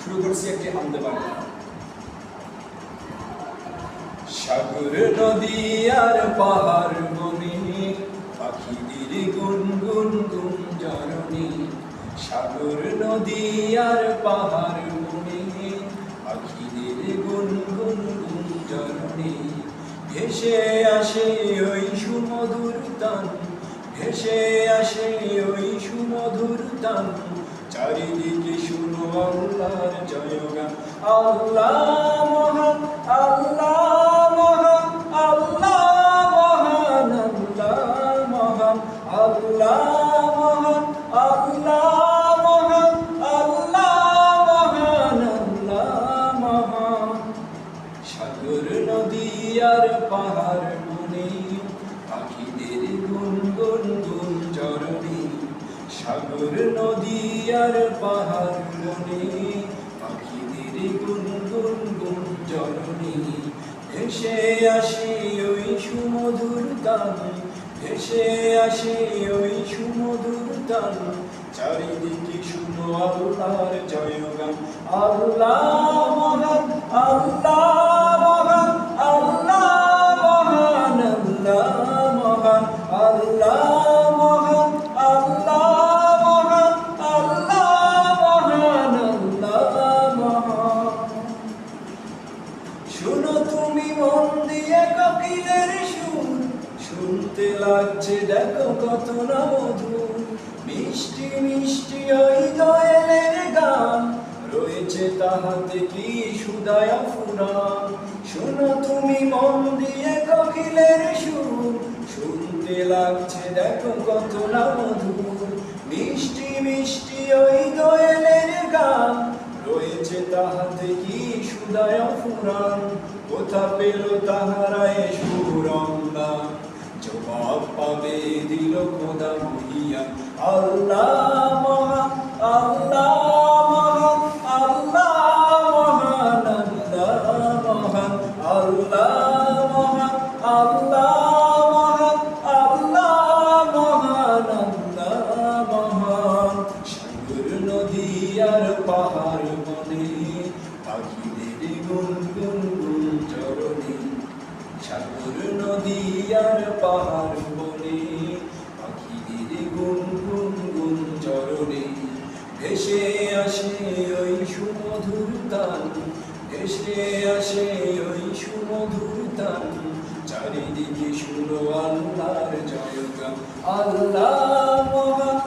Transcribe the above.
শুরু করছি একটি হামদে বাণী। সাগর নদী আর পাহাড় বনে পাখিদের গুনগুন গুঞ্জরণে, সাগর নদী আর পাহাড় বনে পাখিদের গুনগুন গুঞ্জরণে, ভেসে আসে ওই সুমধুর তান, ভেসে আসে ওই সুমধুর তান, চারিদিকে শুনো আল্লাহর জয়গান। আল্লাহ মহান, আল্লাহ মহান, আল্লাহ মহান, আল্লাহ মহান, আল্লাহ মহান, আল্লাহ মহান, আল্লাহ মহান, আল্লাহ মহান। সাগর নদী আর পাহাড় বনে পাখিদের গুনগুন গুঞ্জরণে, সাগর নদী আর পাহাড় বনে পাখিদের গুনগুন গুঞ্জরণে, ভেসে আসে ওই সুমধুর তান, ভেসে আসে ওই সুমধুর তান, চারিদিকে শুনো আল্লাহর জয়গান। আল্লাহ মহান, আল্লাহ মহান, আল্লাহ মহান, আল্লাহ মহান, আল্লাহ মহান, আল্লাহ মহান, আল্লাহ মহান, আল্লাহ মহান। শুনো তুমি মন দিয়ে কোকিলের সুর, শুনতে লাগছে দেখো কত না মধুর, মিষ্টি মিষ্টি ওই দোয়েলের গান, রয়েছে তাহাতে কি সুদায়া ফুরান। শুনো তুমি মন দিয়ে কোকিলের সুর, শুনতে লাগছে দেখো কত না মধুর, মিষ্টি মিষ্টি ওই দোয়েলের গান, রয়েছে তাহাতে কি সুদায়া ফুরান। কোথা পেল তাহারা এ সুরঙ্গান, জবাব পাবে দিল খোদা মহিয়ান। আল্লাহ মহান, আল্লাহ মহান, আল্লাহ মহান, আল্লাহ মহান, আল্লাহ মহান, আল্লাহ মহান, আল্লাহ মহান, আল্লাহ মহান। সাগর নদী আর পাহাড় বনে পাখিদের গুনগুন গুঞ্জরণে, সাগর নদী আর পাহাড় বনে পাখিদের গুনগুন গুঞ্জরণে, ভেসে আসে ওই সুমধুর তান, ভেসে আসে ওই সুমধুর তান, চারিদিকে শুনো আল্লাহর জয়গান। আল্লাহ মহান,